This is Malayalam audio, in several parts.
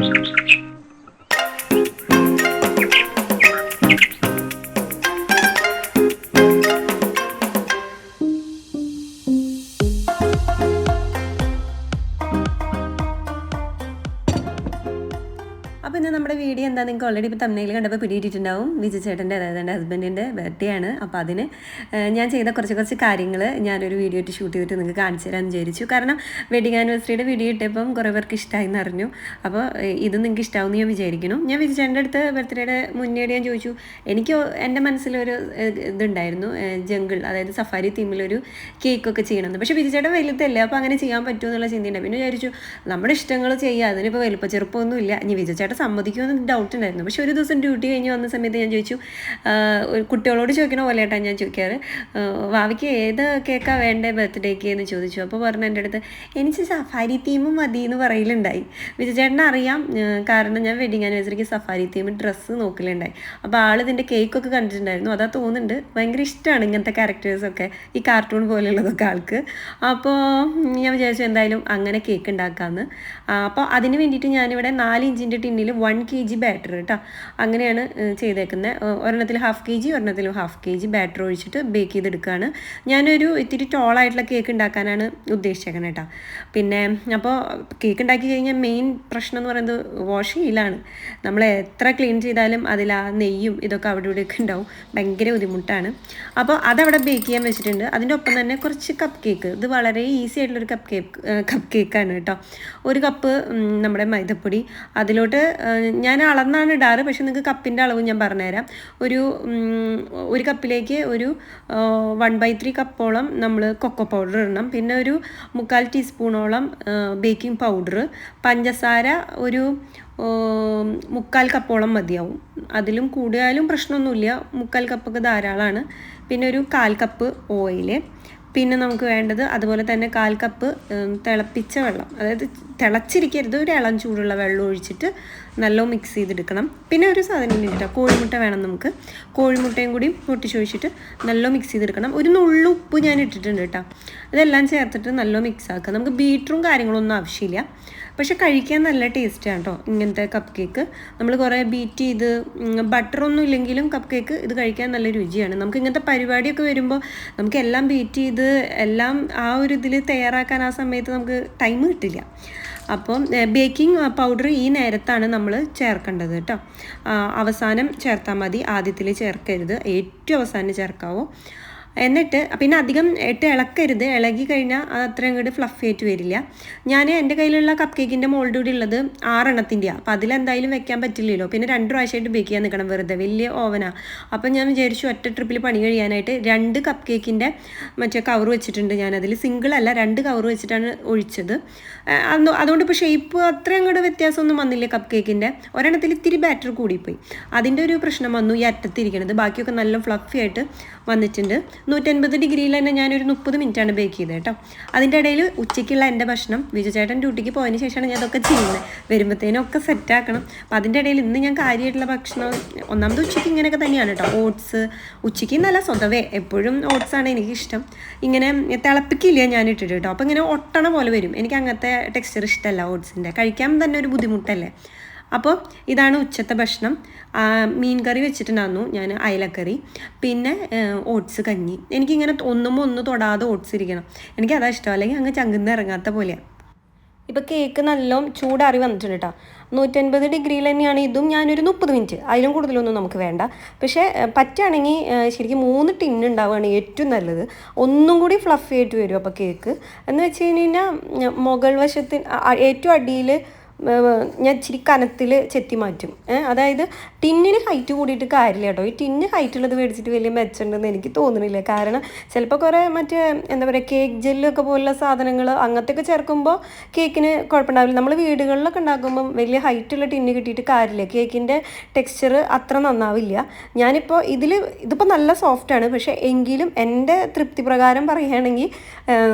അപ്പോൾ ഇന്ന് നമ്മുടെ വീഡിയോ എന്താ നിങ്ങൾക്ക് ഓൾറെഡി ഇപ്പോൾ തമ്മിൽ കണ്ടപ്പോൾ പിടിയിട്ടിട്ടുണ്ടാവും. വിജു ചേട്ടൻ്റെ, അതായത് എൻ്റെ ഹസ്ബൻഡിൻ്റെ ബർത്ത്ഡേ ആണ്. അപ്പോൾ അതിന് ഞാൻ ചെയ്ത കുറച്ച് കാര്യങ്ങൾ ഞാനൊരു വീഡിയോ ഇട്ട് ഷൂട്ട് ചെയ്തിട്ട് നിങ്ങൾക്ക് കാണിച്ചു തരാമെന്ന് വിചാരിച്ചു. കാരണം വെഡിങ് ആനിവേഴ്സറിയുടെ വീഡിയോ ഇട്ടപ്പം കുറേ പേർക്ക് ഇഷ്ടമായി എന്ന് അറിഞ്ഞു. അപ്പോൾ ഇത് നിങ്ങൾക്ക് ഇഷ്ടമാവുമെന്ന് ഞാൻ വിചാരിക്കുന്നു. ഞാൻ വിജു ചേട്ടൻ്റെ അടുത്ത് ബർത്ത്ഡേയുടെ മുന്നേ ഞാൻ ചോദിച്ചു, എനിക്ക് എൻ്റെ മനസ്സിലൊരു ഇതുണ്ടായിരുന്നു, ജംഗിൾ, അതായത് സഫാരി തീമിലൊരു കേക്കൊക്കെ ചെയ്യണമെന്ന്. പക്ഷേ വിജു ചേട്ടൻ വലുതല്ല, അപ്പോൾ അങ്ങനെ ചെയ്യാൻ പറ്റുമോ എന്നുള്ള ചിന്തയുണ്ട്. പിന്നെ വിചാരിച്ചു നമ്മുടെ ഇഷ്ടങ്ങൾ ചെയ്യുക, അതിനിപ്പോൾ വലുപ്പം ചെറുപ്പമൊന്നും ഇല്ല. ഇനി വിജു ചേട്ടൻ സമ്മതിക്കുമെന്ന് ഡൗട്ട് ഉണ്ടായിരുന്നു. പക്ഷെ ഒരു ദിവസം ഡ്യൂട്ടി കഴിഞ്ഞ് വന്ന സമയത്ത് ഞാൻ ചോദിച്ചു, കുട്ടികളോട് ചോദിക്കണ പോലെ ഏട്ടാ ഞാൻ ചോദിക്കാറ്, വാവിക്ക് ഏത് കേക്കാണ് വേണ്ടേ ബർത്ത്ഡേക്ക് എന്ന് ചോദിച്ചു. അപ്പോൾ പറഞ്ഞു എൻ്റെ അടുത്ത് എനിക്ക് സഫാരി തീമും മതി എന്ന് പറയലുണ്ടായി. വിജു ചേട്ടനെ അറിയാം, കാരണം ഞാൻ വെഡിങ് ആനിവേഴ്സറിക്ക് സഫാരി തീം ഡ്രസ്സ് നോക്കലുണ്ടായി. അപ്പോൾ ആൾ ഇതിൻ്റെ കേക്കൊക്കെ കണ്ടിട്ടുണ്ടായിരുന്നു. അതാ തോന്നുന്നുണ്ട് ഭയങ്കര ഇഷ്ടമാണ് ഇങ്ങനത്തെ ക്യാരക്ടേഴ്സൊക്കെ, ഈ കാർട്ടൂൺ പോലെയുള്ളതൊക്കെ ആൾക്ക്. അപ്പോൾ ഞാൻ വിചാരിച്ചു എന്തായാലും അങ്ങനെ കേക്ക് ഉണ്ടാക്കാമെന്ന്. അപ്പോൾ അതിന് വേണ്ടിയിട്ട് ഞാനിവിടെ 4 ഇഞ്ചിൻ്റെ ടിന്നിൽ 1 kg ബാറ്റർ കേട്ടോ, അങ്ങനെയാണ് ചെയ്തേക്കുന്നത്. ഒരെണ്ണത്തിൽ 1/2 kg, ഒരെണ്ണത്തിൽ 1/2 kg ബാറ്റർ ഒഴിച്ചിട്ട് ബേക്ക് ചെയ്തെടുക്കുകയാണ്. ഞാനൊരു ഇത്തിരി ടോളായിട്ടുള്ള കേക്ക് ഉണ്ടാക്കാനാണ് ഉദ്ദേശിച്ചേക്കുന്നത് കേട്ടോ. പിന്നെ അപ്പോൾ കേക്ക് ഉണ്ടാക്കി കഴിഞ്ഞാൽ മെയിൻ പ്രശ്നം എന്ന് പറയുന്നത് വാഷ് ചെയ്യലാണ്. നമ്മൾ എത്ര ക്ലീൻ ചെയ്താലും അതിൽ ആ നെയ്യും ഇതൊക്കെ അവിടെ ഇവിടെയൊക്കെ ഉണ്ടാവും, ഭയങ്കര ബുദ്ധിമുട്ടാണ്. അപ്പോൾ അതവിടെ ബേക്ക് ചെയ്യാൻ വെച്ചിട്ടുണ്ട്. അതിൻ്റെ ഒപ്പം തന്നെ കുറച്ച് കപ്പ് കേക്ക്, ഇത് വളരെ ഈസി ആയിട്ടുള്ളൊരു കപ്പ് കേക്കാണ് കേട്ടോ. 1 കപ്പ് നമ്മുടെ മൈദപ്പൊടി, അതിലോട്ട് ഞാൻ അളന്നാണ് ഇടാറ്, പക്ഷെ നിങ്ങൾക്ക് കപ്പിൻ്റെ അളവ് ഞാൻ പറഞ്ഞുതരാം. ഒരു കപ്പിലേക്ക് ഒരു 1/3 കപ്പോളം നമ്മൾ കൊക്കോ പൗഡർ ഇടണം. പിന്നെ ഒരു 3/4 ടീസ്പൂണോളം ബേക്കിംഗ് പൗഡർ, പഞ്ചസാര ഒരു 3/4 കപ്പോളം മതിയാവും. അതിലും കൂടുതലും പ്രശ്നമൊന്നുമില്ല, 3/4 കപ്പൊക്കെ ധാരാളമാണ്. പിന്നെ ഒരു 1/4 കപ്പ് ഓയിൽ, പിന്നെ നമുക്ക് വേണ്ടത് അതുപോലെ തന്നെ 1/4 കപ്പ് തിളപ്പിച്ച വെള്ളം, അതായത് തിളച്ചിരിക്കരുത്, ഒരു ഇളം ചൂടുള്ള വെള്ളം ഒഴിച്ചിട്ട് നല്ലോണം മിക്സ് ചെയ്തെടുക്കണം. പിന്നെ ഒരു സാധനം ഇട്ടിട്ട് കോഴിമുട്ട വേണം നമുക്ക്, കോഴിമുട്ടയും കൂടി പൊട്ടിച്ചൊഴിച്ചിട്ട് നല്ലോണം മിക്സ് ചെയ്തെടുക്കണം. ഒരു നുള്ളു ഉപ്പ് ഞാൻ ഇട്ടിട്ടുണ്ട് കേട്ടോ. ഇതെല്ലാം ചേർത്തിട്ട് നല്ലോണം മിക്സ് ആക്കുക. നമുക്ക് ബീറ്ററും കാര്യങ്ങളൊന്നും ആവശ്യമില്ല, പക്ഷെ കഴിക്കാൻ നല്ല ടേസ്റ്റാണ് കേട്ടോ ഇങ്ങനത്തെ കപ്പ് കേക്ക്. നമ്മൾ കുറേ ബീറ്റ് ചെയ്ത് ബട്ടറൊന്നും ഇല്ലെങ്കിലും കപ്പ് കേക്ക് ഇത് കഴിക്കാൻ നല്ല രുചിയാണ്. നമുക്ക് ഇങ്ങനത്തെ പരിപാടിയൊക്കെ വരുമ്പോൾ നമുക്ക് എല്ലാം ബീറ്റ് ചെയ്ത് എല്ലാം ആ ഒരു ഇതിൽ തയ്യാറാക്കാൻ ആ സമയത്ത് നമുക്ക് ടൈം കിട്ടില്ല. അപ്പം ബേക്കിംഗ് പൗഡർ ഈ നേരത്താണ് നമ്മൾ ചേർക്കേണ്ടത് കേട്ടോ. അവസാനം ചേർത്താൽ മതി, ആദ്യത്തിൽ ചേർക്കരുത്, ഏറ്റവും അവസാനം ചേർക്കാവോ. എന്നിട്ട് പിന്നെ അധികം ഇളക്കരുത്, ഇളകി കഴിഞ്ഞാൽ അത് അത്ര അങ്ങോട്ട് ഫ്ലഫി ആയിട്ട് വരില്ല. ഞാൻ എൻ്റെ കയ്യിലുള്ള കപ്പ് കേക്കിൻ്റെ മോൾഡ് കൂടി ഉള്ളത് 6 എണ്ണത്തിൻ്റെയാണ്. അപ്പോൾ അതിലെന്തായാലും വെക്കാൻ പറ്റില്ലല്ലോ, പിന്നെ 2 പ്രാവശ്യമായിട്ട് ബേക്ക് ചെയ്യാൻ നിൽക്കണം, വെറുതെ വലിയ ഓവനാണ്. അപ്പം ഞാൻ വിചാരിച്ചു ഒറ്റ ട്രിപ്പിൽ പണി കഴിയാനായിട്ട് 2 കപ്പ് കേക്കിൻ്റെ മറ്റേ കവർ വെച്ചിട്ടുണ്ട്. ഞാനതിൽ സിംഗിൾ അല്ല 2 കവർ വെച്ചിട്ടാണ് ഒഴിച്ചത്. അതുകൊണ്ട് ഇപ്പോൾ ഷേപ്പ് അത്ര അങ്ങോട്ട് വ്യത്യാസമൊന്നും വന്നില്ല കപ്പ് കേക്കിൻ്റെ. ഒരെണ്ണത്തിൽ ഇത്തിരി ബാറ്റർ കൂടിപ്പോയി, അതിൻ്റെ ഒരു പ്രശ്നം വന്നു ഈ അറ്റത്തിരിക്കണത്. ബാക്കിയൊക്കെ നല്ല ഫ്ലഫി ആയിട്ട് വന്നിട്ടുണ്ട്. 150 ഡിഗ്രിയിൽ തന്നെ ഞാനൊരു 30 മിനിറ്റാണ് ബേക്ക് ചെയ്തത് കേട്ടോ. അതിൻ്റെ ഇടയിൽ ഉച്ചയ്ക്കുള്ള എൻ്റെ ഭക്ഷണം, വിജു ചേട്ടൻ ഡ്യൂട്ടിക്ക് പോയതിന് ശേഷമാണ് ഞാൻ അതൊക്കെ ചെയ്യുന്നത്. വരുമ്പോഴത്തേനൊക്കെ സെറ്റാക്കണം. അപ്പോൾ അതിൻ്റെ ഇടയിൽ ഇന്ന് ഞാൻ കാര്യമായിട്ടുള്ള ഭക്ഷണം, ഒന്നാമത് ഉച്ചയ്ക്ക് ഇങ്ങനെയൊക്കെ തന്നെയാണ് കേട്ടോ, ഓട്സ്. ഉച്ചയ്ക്ക് നല്ല സ്വതവേ എപ്പോഴും ഓട്സാണ് എനിക്കിഷ്ടം. ഇങ്ങനെ തിളപ്പിക്കില്ല ഞാൻ ഇട്ടിട്ട് കേട്ടോ, അപ്പോൾ ഇങ്ങനെ ഒട്ടണ പോലെ വരും. എനിക്ക് അങ്ങനത്തെ ടെക്സ്ചർ ഇഷ്ടമല്ല ഓട്സിൻ്റെ, കഴിക്കാൻ തന്നെ ഒരു ബുദ്ധിമുട്ടല്ലേ. അപ്പോൾ ഇതാണ് ഉച്ചത്തെ ഭക്ഷണം. മീൻ കറി വെച്ചിട്ടുണ്ടായിരുന്നു ഞാൻ, അയലക്കറി, പിന്നെ ഓട്സ് കഞ്ഞി. എനിക്കിങ്ങനെ ഒന്ന് തൊടാതെ ഓട്സ് ഇരിക്കണം, എനിക്കതാ ഇഷ്ടം, അല്ലെങ്കിൽ അങ്ങ് ചങ്കുന്ന ഇറങ്ങാത്ത പോലെയാണ്. ഇപ്പോൾ കേക്ക് നല്ലോണം ചൂടാറി വന്നിട്ടുണ്ട് കേട്ടോ. 150 ഡിഗ്രിയിൽ തന്നെയാണ് ഇതും. ഞാനൊരു 30 മിനിറ്റ്, അതിലും കൂടുതലൊന്നും നമുക്ക് വേണ്ട. പക്ഷേ പറ്റുകയാണെങ്കിൽ ശരിക്കും 3 ടിന്ന് ഉണ്ടാവുകയാണ് ഏറ്റവും നല്ലത്. ഒന്നും കൂടി ഫ്ലഫി ആയിട്ട് വരും അപ്പോൾ കേക്ക്. എന്ന് വെച്ച് കഴിഞ്ഞാൽ മുകൾ വശത്തിന് ഏറ്റവും അടിയിൽ ഞാൻ ഇച്ചിരി കനത്തിൽ ചെത്തി മാറ്റും. അതായത് ടിന്നിന് ഹൈറ്റ് കൂടിയിട്ട് കാര്യമില്ല കേട്ടോ. ഈ ടിന്ന് ഹൈറ്റുള്ളത് മേടിച്ചിട്ട് വലിയ മെച്ചമുണ്ടെന്ന് എനിക്ക് തോന്നുന്നില്ല. കാരണം ചിലപ്പോൾ കുറേ മറ്റേ എന്താ പറയുക കേക്ക് ജെല്ലൊക്കെ പോലുള്ള സാധനങ്ങൾ അങ്ങനത്തെയൊക്കെ ചേർക്കുമ്പോൾ കേക്കിന് കുഴപ്പമുണ്ടാവില്ല. നമ്മൾ വീടുകളിലൊക്കെ ഉണ്ടാക്കുമ്പം വലിയ ഹൈറ്റുള്ള ടിന്ന് കിട്ടിയിട്ട് കാര്യമില്ല, കേക്കിൻ്റെ ടെക്സ്ചർ അത്ര നന്നാവില്ല. ഞാനിപ്പോൾ ഇതിപ്പോൾ നല്ല സോഫ്റ്റാണ്, പക്ഷേ എങ്കിലും എൻ്റെ തൃപ്തി പ്രകാരം പറയുകയാണെങ്കിൽ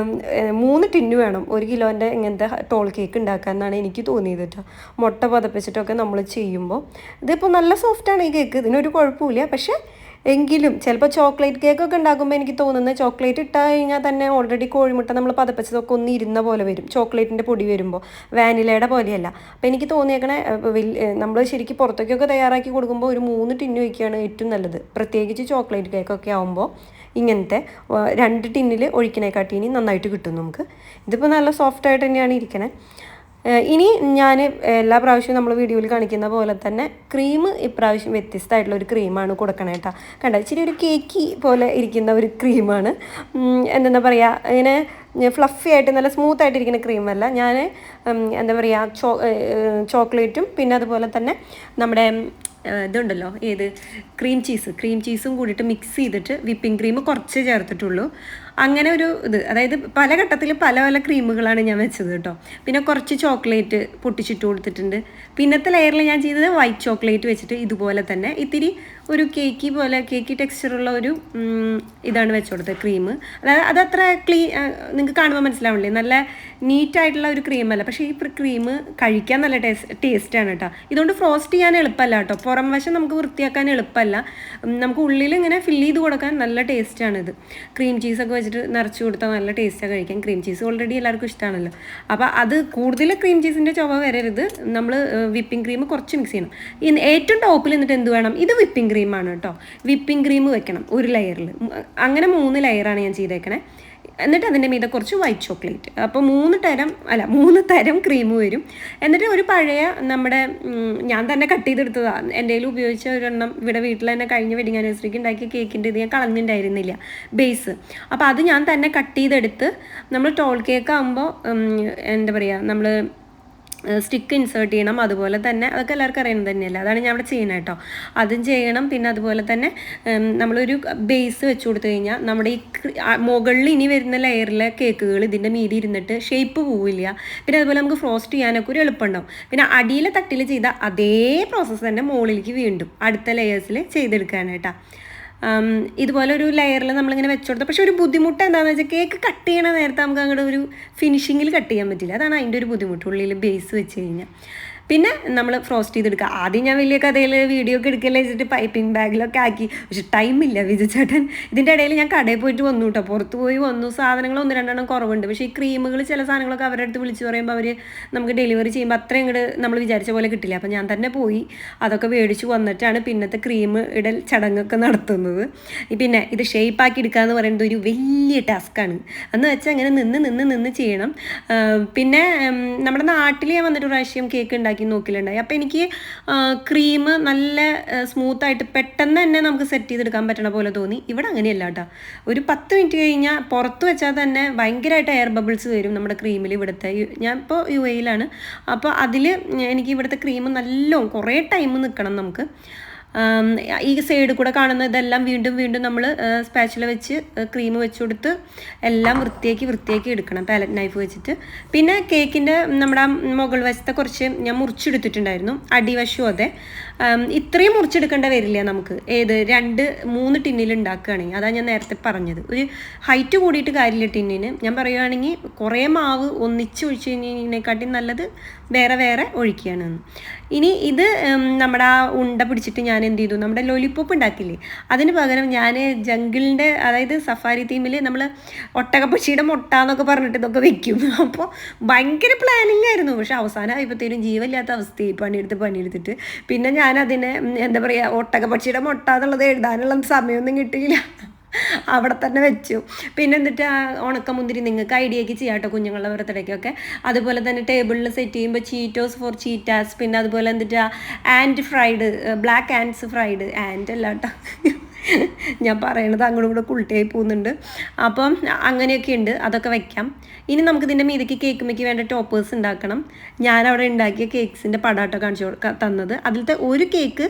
3 ടിന്ന് വേണം 1 കിലോൻ്റെ ഇങ്ങനത്തെ ടോൾ കേക്ക് ഉണ്ടാക്കാൻ എന്നാണ് എനിക്ക് തോന്നിയത് കേട്ടോ. മുട്ട പതപ്പിച്ചിട്ടൊക്കെ നമ്മൾ ചെയ്യുമ്പോൾ ഇതിപ്പോൾ നല്ല സോഫ്റ്റാണ് ഈ കേക്ക്, ഇതിനൊരു കുഴപ്പമില്ല. പക്ഷേ എങ്കിലും ചിലപ്പോൾ ചോക്ലേറ്റ് കേക്കൊക്കെ ഉണ്ടാക്കുമ്പോൾ എനിക്ക് തോന്നുന്നത് ചോക്ലേറ്റ് ഇട്ട് കഴിഞ്ഞാൽ തന്നെ ഓൾറെഡി കോഴിമുട്ട നമ്മൾ പതപ്പിച്ചതൊക്കെ ഒന്ന് ഇരുന്ന പോലെ വരും, ചോക്ലേറ്റിൻ്റെ പൊടി വരുമ്പോൾ വാനിലയുടെ പോലെയല്ല. അപ്പോൾ എനിക്ക് തോന്നിയേക്കണേ നമ്മൾ ശരിക്കും പുറത്തേക്കൊക്കെ തയ്യാറാക്കി കൊടുക്കുമ്പോൾ ഒരു 3 ടിന്ന് വയ്ക്കുകയാണ് ഏറ്റവും നല്ലത്. പ്രത്യേകിച്ച് ചോക്ലേറ്റ് കേക്കൊക്കെ ആകുമ്പോൾ ഇങ്ങനത്തെ 2 ടിന്നിൽ ഒഴിക്കണേക്കാട്ടിനി നന്നായിട്ട് കിട്ടും നമുക്ക്. ഇതിപ്പോൾ നല്ല സോഫ്റ്റായിട്ട് തന്നെയാണ് ഇരിക്കണേ. ഇനി ഞാൻ എല്ലാ പ്രാവശ്യവും നമ്മൾ വീഡിയോയിൽ കാണിക്കുന്ന പോലെ തന്നെ ക്രീം ഇപ്രാവശ്യം വ്യത്യസ്തമായിട്ടുള്ള ഒരു ക്രീമാണ് കൊടുക്കണേ കേട്ടോ. കണ്ടോ, ഇച്ചിരി ഒരു കേക്കി പോലെ ഇരിക്കുന്ന ഒരു ക്രീമാണ്. എന്താ പറയുക, ഇങ്ങനെ ഫ്ലഫി ആയിട്ട് നല്ല സ്മൂത്ത് ആയിട്ടിരിക്കുന്ന ക്രീമല്ല. ഞാൻ എന്താ പറയുക, ചോക്ലേറ്റും പിന്നെ അതുപോലെ തന്നെ നമ്മുടെ ഇതുണ്ടല്ലോ, ഏത് ക്രീം ചീസും കൂടിയിട്ട് മിക്സ് ചെയ്തിട്ട് വിപ്പിംഗ് ക്രീം കുറച്ച് ചേർത്തിട്ടുള്ളൂ. അങ്ങനെ ഒരു ഇത്, അതായത് പല ഘട്ടത്തിൽ പല പല ക്രീമുകളാണ് ഞാൻ വെച്ചത് കേട്ടോ. പിന്നെ കുറച്ച് ചോക്ലേറ്റ് പൊട്ടിച്ചിട്ട് കൊടുത്തിട്ടുണ്ട്. പിന്നത്തെ ലെയറിൽ ഞാൻ ചെയ്തത് വൈറ്റ് ചോക്ലേറ്റ് വെച്ചിട്ട് ഇതുപോലെ തന്നെ ഇത്തിരി ഒരു കേക്കി ടെക്സ്ചറുള്ള ഒരു ഇതാണ് വെച്ച് കൊടുത്തത് ക്രീം. അതായത് അതത്ര നിങ്ങൾക്ക് കാണുമ്പോൾ മനസ്സിലാവില്ലേ, നല്ല നീറ്റായിട്ടുള്ള ഒരു ക്രീമല്ല. പക്ഷേ ഈ ക്രീം കഴിക്കാൻ നല്ല ടേസ്റ്റാണ് കേട്ടോ. ഇതുകൊണ്ട് ഫ്രോസ്റ്റ് ചെയ്യാൻ എളുപ്പമല്ല കേട്ടോ, പുറം വശം നമുക്ക് വൃത്തിയാക്കാൻ എളുപ്പമല്ല. നമുക്ക് ഉള്ളിൽ ഇങ്ങനെ ഫില്ല് ചെയ്ത് കൊടുക്കാൻ നല്ല ടേസ്റ്റാണിത്. ക്രീം ചീസൊക്കെ വെച്ചിട്ട് നിറച്ച് കൊടുത്താൽ നല്ല ടേസ്റ്റാണ് കഴിക്കാൻ. ക്രീം ചീസ് ഓൾറെഡി എല്ലാവർക്കും ഇഷ്ടമാണല്ലോ. അപ്പോൾ അത് കൂടുതൽ ക്രീം ചീസിൻ്റെ ചുവ വരരുത്. നമ്മൾ വിപ്പിംഗ് ക്രീം കുറച്ച് മിക്സ് ചെയ്യണം. ഏറ്റവും ടോപ്പിൽ എന്നിട്ട് എന്ത് വേണം, ഇത് വിപ്പിംഗ് ക്രീമാണ് കേട്ടോ. വിപ്പിംഗ് ക്രീം വെക്കണം ഒരു ലെയറിൽ. അങ്ങനെ 3 ലെയറാണ് ഞാൻ ചെയ്തേക്കണേ. എന്നിട്ട് അതിൻ്റെ മീതെ കുറച്ച് വൈറ്റ് ചോക്ലേറ്റ്. അപ്പോൾ 3 തരം ക്രീം വരും. എന്നിട്ട് ഒരു പഴയ നമ്മുടെ ഞാൻ തന്നെ കട്ട് ചെയ്തെടുത്തതാണ്, എൻ്റെ കയ്യിൽ ഉപയോഗിച്ച ഒരെണ്ണം ഇവിടെ വീട്ടിൽ തന്നെ കഴിഞ്ഞ വെഡിങ് ആനിവേഴ്സറിക്ക് ഉണ്ടാക്കിയ കേക്കിൻ്റെ ഇത് ഞാൻ കളഞ്ഞിട്ടുണ്ടായിരുന്നില്ല ബേസ്. അപ്പോൾ അത് ഞാൻ തന്നെ കട്ട് ചെയ്തെടുത്ത്, നമ്മൾ ടോൾ കേക്ക് ആകുമ്പോൾ എന്താ പറയുക, നമ്മൾ സ്റ്റിക്ക് ഇൻസേർട്ട് ചെയ്യണം. അതുപോലെ തന്നെ അതൊക്കെ എല്ലാവർക്കും അറിയുന്നത് തന്നെയല്ല, അതാണ് ഞാൻ അവിടെ ചെയ്യുന്നത് കേട്ടോ. അതും ചെയ്യണം. പിന്നെ അതുപോലെ തന്നെ നമ്മളൊരു ബേസ് വെച്ച് കൊടുത്തു കഴിഞ്ഞാൽ നമ്മുടെ ഈ മുകളിൽ ഇനി വരുന്ന ലെയറിലെ കേക്കുകൾ ഇതിൻ്റെ മീതി ഇരുന്നിട്ട് ഷേപ്പ് പോവില്ല. പിന്നെ അതുപോലെ നമുക്ക് ഫ്രോസ്റ്റ് ചെയ്യാനൊക്കെ ഒരു എളുപ്പമുണ്ടാവും. പിന്നെ അടിയിലെ തട്ടിൽ ചെയ്ത അതേ പ്രോസസ്സ് തന്നെ മുകളിലേക്ക് വീണ്ടും അടുത്ത ലെയേഴ്സിൽ ചെയ്തെടുക്കാനായിട്ടാ. ഇതുപോലെ ഒരു ലെയറിൽ നമ്മളിങ്ങനെ വെച്ച് കൊടുത്താൽ, പക്ഷേ ഒരു ബുദ്ധിമുട്ട് എന്താണെന്ന് വെച്ചാൽ കേക്ക് കട്ട് ചെയ്യണ നേരത്തെ നമുക്ക് അങ്ങോട്ട് ഒരു ഫിനിഷിങ്ങിൽ കട്ട് ചെയ്യാൻ പറ്റില്ല. അതാണ് അതിൻ്റെ ഒരു ബുദ്ധിമുട്ട്, ഉള്ളിൽ ബേസ് വെച്ച് കഴിഞ്ഞാൽ. പിന്നെ നമ്മൾ ഫ്രോസ്റ്റ് ചെയ്തെടുക്കുക. ആദ്യം ഞാൻ വലിയ കഥയിൽ വീഡിയോ ഒക്കെ എടുക്കല്ലേ വെച്ചിട്ട് പൈപ്പിംഗ് ബാഗിലൊക്കെ ആക്കി. പക്ഷെ ടൈമില്ല വിജുചേട്ടൻ. ഇതിൻ്റെ ഇടയിൽ ഞാൻ കടയിൽ പോയിട്ട് വന്നു കേട്ടോ, പുറത്ത് പോയി വന്നു. സാധനങ്ങൾ 1-2 കുറവുണ്ട്. പക്ഷേ ഈ ക്രീമുകൾ ചില സാധനങ്ങളൊക്കെ അവരുടെ അടുത്ത് വിളിച്ച് പറയുമ്പോൾ അവർ നമുക്ക് ഡെലിവറി ചെയ്യുമ്പോൾ അത്രയും ഇങ്ങോട്ട് നമ്മൾ വിചാരിച്ച പോലെ കിട്ടില്ല. അപ്പോൾ ഞാൻ തന്നെ പോയി അതൊക്കെ മേടിച്ച് വന്നിട്ടാണ് പിന്നത്തെ ക്രീം ഇടൽ ചടങ്ങൊക്കെ നടത്തുന്നത്. പിന്നെ ഇത് ഷേപ്പാക്കി എടുക്കുക എന്ന് പറയുന്നത് ഒരു വലിയ ടാസ്ക്കാണ്. എന്ന് വെച്ചാൽ അങ്ങനെ നിന്ന് ചെയ്യണം. പിന്നെ നമ്മുടെ നാട്ടിൽ ഞാൻ വന്നിട്ട് പ്രാവശ്യം കേക്ക് ഉണ്ടാക്കി നോക്കിയിട്ടുണ്ടായി. അപ്പോൾ എനിക്ക് ക്രീം നല്ല സ്മൂത്തായിട്ട് പെട്ടെന്ന് തന്നെ നമുക്ക് സെറ്റ് ചെയ്തെടുക്കാൻ പറ്റണ പോലെ തോന്നി. ഇവിടെ അങ്ങനെയല്ല കേട്ടോ. ഒരു 10 മിനിറ്റ് കഴിഞ്ഞാൽ പുറത്ത് വെച്ചാൽ തന്നെ ഭയങ്കരമായിട്ട് എയർ ബബിൾസ് വരും നമ്മുടെ ക്രീമിൽ. ഇവിടുത്തെ ഞാൻ ഇപ്പോൾ UAE-ലാണ്. അപ്പോൾ അതിൽ എനിക്ക് ഇവിടുത്തെ ക്രീം നല്ലോണം കുറേ ടൈം നിൽക്കണം നമുക്ക്. ഈ സൈഡിൽ കൂടെ കാണുന്ന ഇതെല്ലാം വീണ്ടും നമ്മൾ സ്പാച്ചില വെച്ച് ക്രീം വെച്ച് കൊടുത്ത് എല്ലാം വൃത്തിയാക്കി എടുക്കണം പാലറ്റ് നൈഫ് വെച്ചിട്ട്. പിന്നെ കേക്കിൻ്റെ നമ്മുടെ മുകൾ വശത്തെ കുറച്ച് ഞാൻ മുറിച്ചെടുത്തിട്ടുണ്ടായിരുന്നു, അടിവശവും അതെ. ഇത്രയും മുറിച്ചെടുക്കേണ്ട വരില്ല നമുക്ക്, 2-3 ടിന്നിൽ ഉണ്ടാക്കുകയാണെങ്കിൽ. അതാണ് ഞാൻ നേരത്തെ പറഞ്ഞത്. ഒരു ഹൈറ്റ് കൂടിയിട്ട് കാര്യമില്ല ടിന്നിന്. ഞാൻ പറയുകയാണെങ്കിൽ കുറേ മാവ് ഒന്നിച്ച് ഒഴിച്ച് കഴിഞ്ഞതിനെക്കാട്ടിയും നല്ലത് വേറെ ഒഴിക്കുകയാണ്. ഇനി ഇത് നമ്മുടെ ആ ഉണ്ട പിടിച്ചിട്ട് ഞാൻ എന്ത് ചെയ്തു, നമ്മുടെ ലോലിപോപ്പ് ഉണ്ടാക്കില്ലേ, അതിന് പകരം ഞാൻ ജംഗിളിൻ്റെ, അതായത് സഫാരി തീമിൽ നമ്മൾ ഒട്ടകപ്പക്ഷിയുടെ മുട്ട എന്നൊക്കെ പറഞ്ഞിട്ട് ഇതൊക്കെ വെക്കും. അപ്പോൾ ഭയങ്കര പ്ലാനിങ് ആയിരുന്നു. പക്ഷെ അവസാനം ആയപ്പോഴത്തേനും ജീവനില്ലാത്ത അവസ്ഥയായി പണിയെടുത്തിട്ട്. പിന്നെ ഞാൻ അതിനെ എന്താ പറയുക, ഒട്ടകപ്പക്ഷിയുടെ മുട്ട എന്നുള്ളത് എഴുതാനുള്ള സമയമൊന്നും കിട്ടിയില്ല, അവിടെ തന്നെ വെച്ചു. പിന്നെ എന്നിട്ട് ആ ഉണക്കമുന്തിരി നിങ്ങൾക്ക് ഐഡിയയ്ക്ക് ചെയ്യാം കേട്ടോ, കുഞ്ഞുങ്ങളുടെ ബർത്ത്ഡേക്കൊക്കെ. അതുപോലെ തന്നെ ടേബിളിൽ സെറ്റ് ചെയ്യുമ്പോൾ ചീറ്റോസ് ഫോർ ചീറ്റാസ്. പിന്നെ അതുപോലെ എന്നിട്ട് ant fried, black ants fried, ant അല്ല കേട്ടോ, ഞാൻ പറയണത് അങ്ങോട്ടും കൂടെ കുൾട്ടിയായി പോകുന്നുണ്ട്. അപ്പം അങ്ങനെയൊക്കെ ഉണ്ട്, അതൊക്കെ വയ്ക്കാം. ഇനി നമുക്കിതിൻ്റെ മീതയ്ക്ക് കേക്കുമ്മയ്ക്ക് വേണ്ട ടോപ്പേഴ്സ് ഉണ്ടാക്കണം. ഞാനവിടെ ഉണ്ടാക്കിയ കേക്ക്സിൻ്റെ പടാട്ടോ കാണിച്ചു തന്നത്. അതിലത്തെ ഒരു കേക്ക്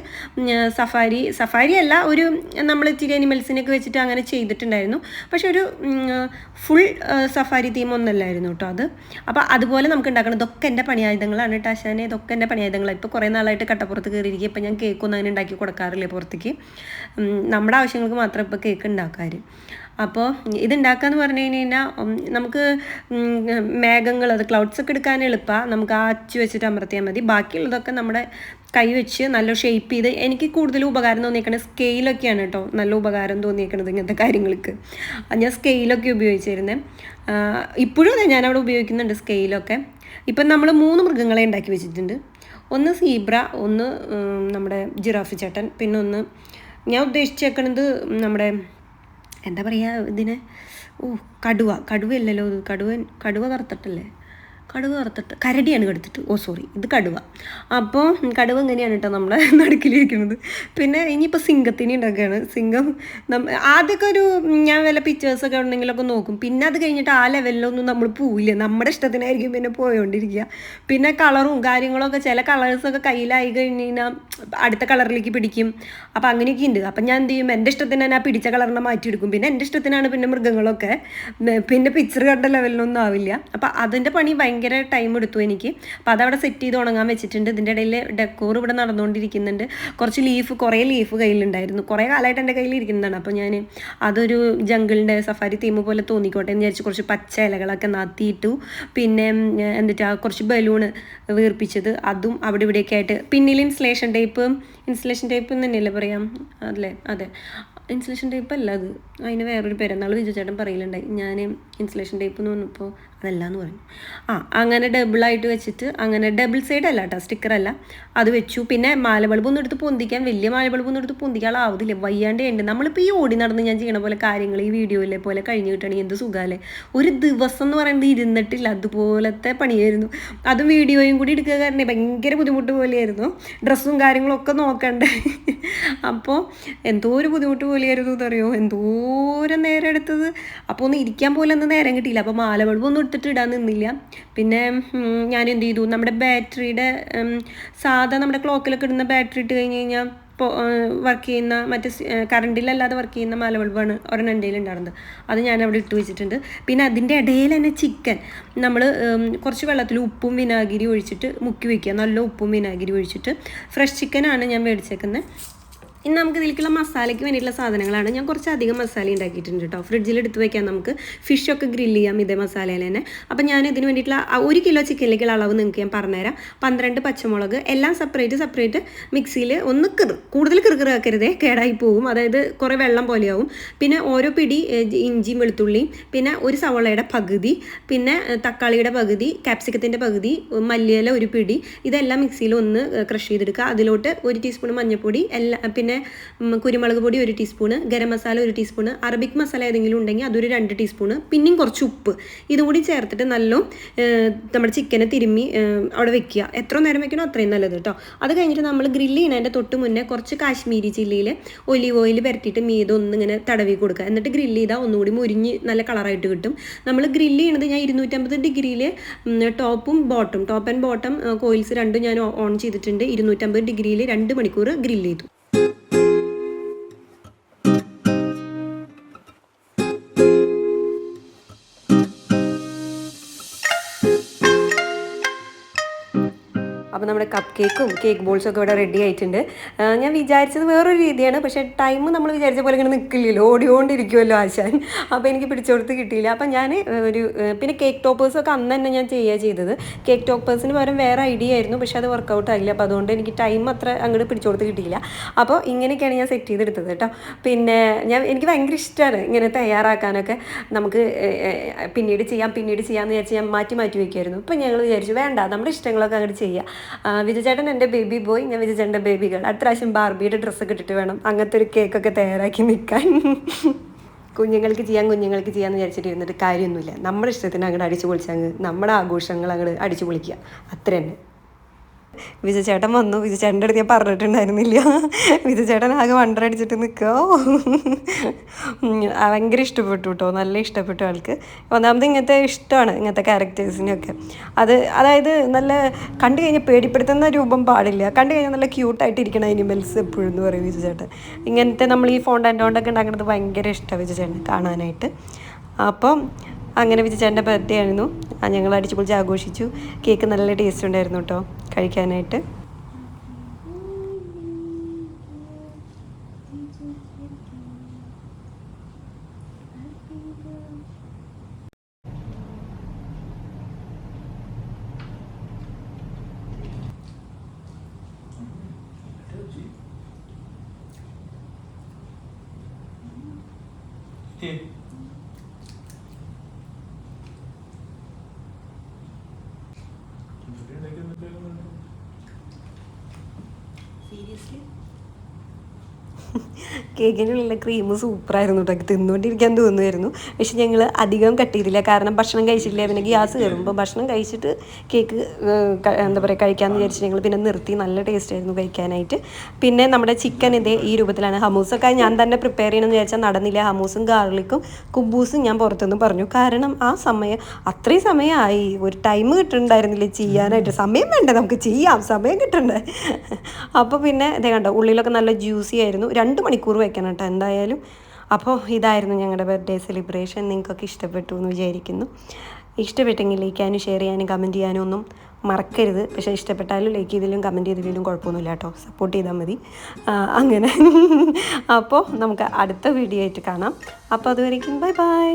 സഫാരി അല്ല, ഒരു നമ്മൾ ഇത്തിരി അനിമൽസിനൊക്കെ വെച്ചിട്ട് അങ്ങനെ ചെയ്തിട്ടുണ്ടായിരുന്നു. പക്ഷെ ഒരു ഫുൾ സഫാരി തീം ഒന്നല്ലായിരുന്നു കേട്ടോ അത്. അപ്പോൾ അതുപോലെ നമുക്ക് ഉണ്ടാക്കണം. ഇതൊക്കെ എൻ്റെ പണിയായുധങ്ങളാണ് കേട്ടോ ആശാനെ, ഇതൊക്കെ എൻ്റെ പണിയായുധങ്ങളാണ്. ഇപ്പോൾ കുറേ നാളായിട്ട് കട്ടപ്പുറത്ത് കയറിയിരിക്കും. ഇപ്പം ഞാൻ കേക്കൊന്നും അങ്ങനെ ഉണ്ടാക്കി കൊടുക്കാറില്ല പുറത്തേക്ക്. നമ്മുടെ ആവശ്യങ്ങൾക്ക് മാത്രം ഇപ്പോൾ കേക്ക് ഉണ്ടാക്കാറ്. അപ്പോൾ ഇതുണ്ടാക്കാന്ന് പറഞ്ഞു കഴിഞ്ഞാൽ നമുക്ക് മേഘങ്ങൾ അത് ക്ലൗഡ്സ് ഒക്കെ എടുക്കാൻ എളുപ്പമാണ്. നമുക്ക് ആ അച്ചു വെച്ചിട്ട് അമർത്തിയാൽ മതി. ബാക്കിയുള്ളതൊക്കെ നമ്മുടെ കൈ വെച്ച് നല്ല ഷേപ്പ് ചെയ്ത് എനിക്ക് കൂടുതൽ ഉപകാരം തോന്നിയേക്കണത് സ്കെയിലൊക്കെയാണ് കേട്ടോ. നല്ല ഉപകാരം തോന്നിയേക്കണത് ഇങ്ങനത്തെ കാര്യങ്ങൾക്ക്. ഞാൻ സ്കെയിലൊക്കെ ഉപയോഗിച്ചിരുന്നത്. ഇപ്പോഴും അതെ, ഞാനവിടെ ഉപയോഗിക്കുന്നുണ്ട് സ്കെയിലൊക്കെ. ഇപ്പം നമ്മൾ 3 മൃഗങ്ങളെ ഉണ്ടാക്കി വെച്ചിട്ടുണ്ട്. ഒന്ന് സീബ്ര, ഒന്ന് നമ്മുടെ ജിറാഫ് ചേട്ടൻ, പിന്നെ ഒന്ന് ഞാൻ ഉദ്ദേശിച്ചേക്കണത് നമ്മുടെ എന്താ പറയുക ഇതിനെ, കടുവയല്ലല്ലോ, കടുവ കറുത്തിട്ടല്ലേ, കരടിയാണ് കടുത്തിട്ട്, സോറി, ഇത് കടുവ. അപ്പോൾ കടുവ ഇങ്ങനെയാണ് കേട്ടോ നമ്മളെ നടുക്കിലിരിക്കുന്നത്. പിന്നെ ഇനിയിപ്പോൾ സിംഗത്തിനെ ഉണ്ടാക്കുകയാണ്. സിംഗം ആദ്യമൊക്കെ ഒരു ഞാൻ വല്ല പിക്ചേഴ്സൊക്കെ ഉണ്ടെങ്കിലൊക്കെ നോക്കും. പിന്നെ അത് കഴിഞ്ഞിട്ട് ആ ലെവലിലൊന്നും നമ്മൾ പോവില്ല. നമ്മുടെ ഇഷ്ടത്തിനായിരിക്കും പിന്നെ പോയോണ്ടിരിക്കുക. പിന്നെ കളറും കാര്യങ്ങളൊക്കെ, ചില കളേഴ്സൊക്കെ കയ്യിലായി കഴിഞ്ഞ് കഴിഞ്ഞാൽ അടുത്ത കളറിലേക്ക് പിടിക്കും. അപ്പോൾ അങ്ങനെയൊക്കെ ഉണ്ട്. അപ്പം ഞാൻ എന്ത് ചെയ്യും, എൻ്റെ ഇഷ്ടത്തിന് തന്നെ ആ പിടിച്ച കളറിനെ മാറ്റിയെടുക്കും. പിന്നെ എൻ്റെ ഇഷ്ടത്തിനാണ് പിന്നെ മൃഗങ്ങളൊക്കെ. പിന്നെ പിക്ചർ കണ്ട ലെവലിലൊന്നും ആവില്ല. അപ്പം അതിൻ്റെ പണി ഭയങ്കര ടൈം എടുത്തു എനിക്ക്. അപ്പോൾ അതവിടെ സെറ്റ് ചെയ്ത് ഉണങ്ങാൻ വെച്ചിട്ടുണ്ട്. ഇതിൻ്റെ ഇടയിൽ ഡെക്കോർ ഇവിടെ നടന്നുകൊണ്ടിരിക്കുന്നുണ്ട്. കുറേ ലീഫ് കയ്യിലുണ്ടായിരുന്നു. കുറേ കാലമായിട്ട് എൻ്റെ കയ്യിൽ ഇരിക്കുന്നതാണ്. അപ്പോൾ ഞാൻ അതൊരു ജംഗിളിൻ്റെ സഫാരി തീം പോലെ തോന്നിക്കോട്ടെ എന്ന് വിചാരിച്ച് കുറച്ച് പച്ച ഇലകളൊക്കെ നാത്തിയിട്ടു. പിന്നെ എന്നിട്ട് കുറച്ച് ബലൂണ് വീർപ്പിച്ചത് അതും അവിടെ ഇവിടെയൊക്കെ ആയിട്ട്. പിന്നിൽ ഇൻസുലേഷൻ ടേപ്പ് എന്ന് തന്നെയല്ലേ പറയാം, അതെ ഇൻസുലേഷൻ ടേപ്പ് അല്ല അത്, അതിന് വേറൊരു പേരെന്നാൾ വിജു ചേട്ടൻ പറയലുണ്ടായി. ഞാൻ ഇൻസുലേഷൻ ടേപ്പ് എന്ന് പറഞ്ഞപ്പോൾ അതല്ല എന്ന് പറഞ്ഞു. അങ്ങനെ ഡബിളായിട്ട് വെച്ചിട്ട്, അങ്ങനെ ഡബിൾ സൈഡ് അല്ല കേട്ടോ, സ്റ്റിക്കറല്ല, അത് വെച്ചു. പിന്നെ മാല ബൾബൊന്നും എടുത്ത് പൊന്തിക്കാൻ, വലിയ മാല ബൾബൊന്നും എടുത്ത് പൊന്തിക്കാനാവുന്നില്ല, വയ്യാണ്ടേ ഉണ്ട്. നമ്മളിപ്പോൾ ഈ ഓടി നടന്ന് ഞാൻ ചെയ്യണ പോലെ കാര്യങ്ങൾ ഈ വീഡിയോയിലെ പോലെ കഴിഞ്ഞ് കിട്ടണമെങ്കിൽ എന്ത് സുഖമല്ലേ. ഒരു ദിവസം എന്ന് പറയുന്നത് ഇരുന്നിട്ടില്ല, അതുപോലത്തെ പണിയായിരുന്നു. അതും വീഡിയോയും കൂടി എടുക്കുക കാരണം ഭയങ്കര ബുദ്ധിമുട്ട് പോലെയായിരുന്നു. ഡ്രസ്സും കാര്യങ്ങളൊക്കെ നോക്കണ്ടേ. അപ്പോൾ എന്തോ ഒരു ബുദ്ധിമുട്ട് പോലെയായിരുന്നു എന്നറിയോ, എന്തോരം നേരം എടുത്തത്. അപ്പോൾ ഒന്ന് ഇരിക്കാൻ പോലെ ഒന്നും നേരം കിട്ടിയില്ല. അപ്പോൾ മാല ബൾബൊന്നും എടുത്തിട്ട് ഇടാൻ നിന്നില്ല. പിന്നെ ഞാൻ എന്ത് ചെയ്തു, നമ്മുടെ ബാറ്ററിയുടെ സാധാ നമ്മുടെ ക്ലോക്കിലൊക്കെ ഇടുന്ന ബാറ്ററി ഇട്ട് കഴിഞ്ഞ് കഴിഞ്ഞാൽ വർക്ക് ചെയ്യുന്ന മറ്റേ കറണ്ടിലല്ലാതെ വർക്ക് ചെയ്യുന്ന മാല ബൾബാണ് ഒരെണ്ണം എൻ്റെ ഉണ്ടായിരുന്നത്. അത് ഞാൻ അവിടെ ഇട്ട് വെച്ചിട്ടുണ്ട്. പിന്നെ അതിൻ്റെ ഇടയിൽ തന്നെ ചിക്കൻ നമ്മൾ കുറച്ച് വെള്ളത്തിൽ ഉപ്പും വിനാഗിരി ഒഴിച്ചിട്ട് മുക്കി വയ്ക്കുക. നല്ല ഉപ്പും വിനാഗിരി ഒഴിച്ചിട്ട്. ഫ്രഷ് ചിക്കനാണ് ഞാൻ മേടിച്ചേക്കുന്നത്. ഇനി നമുക്ക് ഇതിലേക്കുള്ള മസാലയ്ക്ക് വേണ്ടിയിട്ടുള്ള സാധനങ്ങളാണ്. ഞാൻ കുറച്ചധികം മസാല ഉണ്ടാക്കിയിട്ടുണ്ട് കേട്ടോ. ഫ്രിഡ്ജിൽ എടുത്ത് വയ്ക്കാൻ നമുക്ക് ഫിഷൊക്കെ ഗ്രില്ല് ചെയ്യാം ഇതേ മസാലയിൽ തന്നെ. അപ്പം ഞാൻ ഇതിന് വേണ്ടിയിട്ടുള്ള 1 കിലോ ചിക്കനിലേക്കുള്ള അളവ് നിങ്ങൾക്ക് ഞാൻ പറഞ്ഞുതരാം. 12 പച്ചമുളക് എല്ലാം സെപ്പറേറ്റ് മിക്സിയിൽ ഒന്ന് കൂടുതൽ കിറുകിറാക്കരുതേ, കേടായി പോവും. അതായത് കുറേ വെള്ളം പോലെയാവും. പിന്നെ ഓരോ പിടി ഇഞ്ചിയും വെളുത്തുള്ളിയും, പിന്നെ ഒരു സവോളയുടെ പകുതി, പിന്നെ തക്കാളിയുടെ പകുതി, ക്യാപ്സിക്കത്തിൻ്റെ പകുതി, മല്ലിയില ഒരു പിടി, ഇതെല്ലാം മിക്സിയിൽ ഒന്ന് ക്രഷ് ചെയ്തെടുക്കുക. അതിലോട്ട് 1 ടീസ്പൂൺ മഞ്ഞൾപ്പൊടി, പിന്നെ കുരുമുളക് പൊടി 1 teaspoon, garam masala 1 teaspoon, Arabic masala ഏതെങ്കിലും ഉണ്ടെങ്കിൽ അതൊരു 2 ടീസ്പൂണ്, പിന്നെയും കുറച്ച് ഉപ്പ്, ഇതും കൂടി ചേർത്തിട്ട് നല്ല നമ്മുടെ ചിക്കനെ തിരുമ്മി അവിടെ വെക്കുക. എത്ര നേരം വെക്കണോ അത്രയും നല്ലത് കേട്ടോ. അത് കഴിഞ്ഞിട്ട് നമ്മൾ ഗ്രില്ല് ചെയ്യുന്നതിൻ്റെ തൊട്ട് മുന്നേ കുറച്ച് കാശ്മീരി ചില്ലിയിൽ ഒലിവ് ഓയിൽ പുരട്ടിയിട്ട് മീതെ ഒന്നിങ്ങനെ തടവി കൊടുക്കുക. എന്നിട്ട് ഗ്രില്ല് ചെയ്താൽ ഒന്നുകൂടി മുരിഞ്ഞ് നല്ല കളറായിട്ട് കിട്ടും. നമ്മൾ ഗ്രില്ല് ചെയ്യണത് ഞാൻ 250 ഡിഗ്രിയിൽ ടോപ്പ് ആൻഡ് ബോട്ടം കോയിൽസ് രണ്ടും ഞാൻ ഓൺ ചെയ്തിട്ടുണ്ട്. 250 ഡിഗ്രിയിൽ 2 മണിക്കൂർ ഗ്രില്ല് ചെയ്തു. അപ്പോൾ നമ്മുടെ കപ്പ് കേക്കും കേക്ക് ബോൾസൊക്കെ ഇവിടെ റെഡി ആയിട്ടുണ്ട്. ഞാൻ വിചാരിച്ചത് വേറൊരു രീതിയാണ്, പക്ഷേ ടൈം നമ്മൾ വിചാരിച്ച പോലെ ഇങ്ങനെ നിൽക്കില്ലല്ലോ, ഓടിക്കൊണ്ടിരിക്കുമല്ലോ ആശാൻ. അപ്പോൾ എനിക്ക് പിടിച്ചെടുത്ത് കിട്ടിയില്ല. അപ്പോൾ ഞാൻ പിന്നെ കേക്ക് ടോപ്പേഴ്സൊക്കെ അന്ന് തന്നെ ഞാൻ ചെയ്തത്. കേക്ക് ടോപ്പേഴ്സിന് പകരം വേറെ ഐഡിയ ആയിരുന്നു, പക്ഷേ അത് വർക്കൗട്ട് ആയില്ല. അപ്പോൾ അതുകൊണ്ട് എനിക്ക് ടൈം അത്ര അങ്ങോട്ട് പിടിച്ചെടുത്ത് കിട്ടിയില്ല. അപ്പോൾ ഇങ്ങനെയൊക്കെയാണ് ഞാൻ സെറ്റ് ചെയ്തെടുത്തത് കേട്ടോ. പിന്നെ എനിക്ക് ഭയങ്കര ഇഷ്ടമാണ് ഇങ്ങനെ തയ്യാറാക്കാനൊക്കെ. നമുക്ക് പിന്നീട് ചെയ്യാമെന്ന് വിചാരിച്ച് ഞാൻ മാറ്റി വയ്ക്കുമായിരുന്നു. ഇപ്പോൾ ഞങ്ങൾ വിചാരിച്ചു വേണ്ട, നമ്മുടെ ഇഷ്ടങ്ങളൊക്കെ അങ്ങോട്ട് ചെയ്യാം. വിജുചേട്ടൻ എൻ്റെ ബേബി ബോയ്, ഞാൻ വിജുചേട്ടൻ്റെ ബേബി ഗേൾ. അടുത്ത പ്രാവശ്യം ബാർബിയുടെ ഡ്രസ്സൊക്കെ ഇട്ടിട്ട് വേണം അങ്ങനത്തെ ഒരു കേക്കൊക്കെ തയ്യാറാക്കി നിൽക്കാൻ. കുഞ്ഞുങ്ങൾക്ക് ചെയ്യാമെന്ന് വിചാരിച്ചിട്ട് ഇരുന്നിട്ട് കാര്യമൊന്നുമില്ല. നമ്മുടെ ഇഷ്ടത്തിന് അങ്ങോട്ട് അടിച്ചു പൊളിച്ചങ്ങ് നമ്മുടെ ആഘോഷങ്ങൾ അങ്ങോട്ട് അടിച്ചു പൊളിക്കുക, അത്ര തന്നെ. വിജുചേട്ടൻ വന്നു. വിജുചേട്ടൻ്റെ അടുത്ത് ഞാൻ പറഞ്ഞിട്ടുണ്ടായിരുന്നില്ല. വിജുചേട്ടൻ ആകെ വണ്ടറടിച്ചിട്ട് നിൽക്കുമോ. ഭയങ്കര ഇഷ്ടപ്പെട്ടു കേട്ടോ, നല്ല ഇഷ്ടപ്പെട്ടു ആൾക്ക്. ഒന്നാമത് ഇങ്ങനത്തെ ഇഷ്ടമാണ്, ഇങ്ങനത്തെ ക്യാരക്ടേഴ്സിനൊക്കെ. അതായത് നല്ല കണ്ടു കഴിഞ്ഞാൽ പേടിപ്പെടുത്തുന്ന രൂപം പാടില്ല, കണ്ടു കഴിഞ്ഞാൽ നല്ല ക്യൂട്ടായിട്ടിരിക്കണം അനിമൽസ് എപ്പോഴും എന്ന് പറയും വിജുചേട്ടൻ. ഇങ്ങനത്തെ നമ്മൾ ഈ ഫോണ്ടാൻറ്റോണ്ടൊക്കെ ഉണ്ടാക്കുന്നത് ഭയങ്കര ഇഷ്ടമാണ് വിജുചേട്ടൻ കാണാനായിട്ട്. അപ്പം അങ്ങനെ വിജുചേട്ടൻ്റെ ബർത്ത്ഡേ ആയിരുന്നു. ഞങ്ങൾ അടിച്ചു പൊളിച്ച് ആഘോഷിച്ചു. കേക്ക് നല്ല ടേസ്റ്റ് ഉണ്ടായിരുന്നു കേട്ടോ കഴിക്കാനായിട്ട്. കേക്കിനുള്ള ക്രീം സൂപ്പറായിരുന്നു കേട്ടോ, തിന്നുകൊണ്ടിരിക്കാൻ തോന്നുമായിരുന്നു. പക്ഷെ ഞങ്ങൾ അധികം കട്ട് ചെയ്തില്ല, കാരണം ഭക്ഷണം കഴിച്ചിട്ടില്ല, പിന്നെ ഗ്യാസ് കയറും. അപ്പോൾ ഭക്ഷണം കഴിച്ചിട്ട് കേക്ക് എന്താ പറയുക കഴിക്കാമെന്ന് വിചാരിച്ച് ഞങ്ങൾ പിന്നെ നിർത്തി. നല്ല ടേസ്റ്റ് ആയിരുന്നു കഴിക്കാനായിട്ട്. പിന്നെ നമ്മുടെ ചിക്കൻ ഇതേ ഈ രൂപത്തിലാണ്. ഹമൂസൊക്കെ ഞാൻ തന്നെ പ്രിപ്പയർ ചെയ്യണമെന്ന് വിചാരിച്ചാൽ നടന്നില്ല. ഹമൂസും ഗാർലിക്കും കുബൂസും ഞാൻ പുറത്തുനിന്ന് പറഞ്ഞു, കാരണം ആ സമയം അത്രയും സമയമായി, ഒരു ടൈം കിട്ടുന്നുണ്ടായിരുന്നില്ല ചെയ്യാനായിട്ട്. സമയം വേണ്ടേ, നമുക്ക് ചെയ്യാം, സമയം കിട്ടണ്ടേ. അപ്പോൾ പിന്നെ ഇതേ കണ്ടോ, ഉള്ളിലൊക്കെ നല്ല ജ്യൂസി ആയിരുന്നു. 2 മണിക്കൂർ വെക്കണം കേട്ടോ എന്തായാലും. അപ്പോൾ ഇതായിരുന്നു ഞങ്ങളുടെ ബർത്ത്ഡേ സെലിബ്രേഷൻ. നിങ്ങൾക്കൊക്കെ ഇഷ്ടപ്പെട്ടു എന്ന് വിചാരിക്കുന്നു. ഇഷ്ടപ്പെട്ടെങ്കിൽ ലൈക്ക് ചെയ്യാനും ഷെയർ ചെയ്യാനും കമൻറ്റ് ചെയ്യാനും ഒന്നും മറക്കരുത്. പക്ഷേ ഇഷ്ടപ്പെട്ടാലും ലൈക്ക് ചെയ്തിലും കമൻറ്റ് ചെയ്തില്ലെങ്കിലും കുഴപ്പമൊന്നുമില്ല കേട്ടോ, സപ്പോർട്ട് ചെയ്താൽ മതി. അങ്ങനെ അപ്പോൾ നമുക്ക് അടുത്ത വീഡിയോ ആയിട്ട് കാണാം. അപ്പോൾ അതുവരേക്കും ബൈ ബൈ.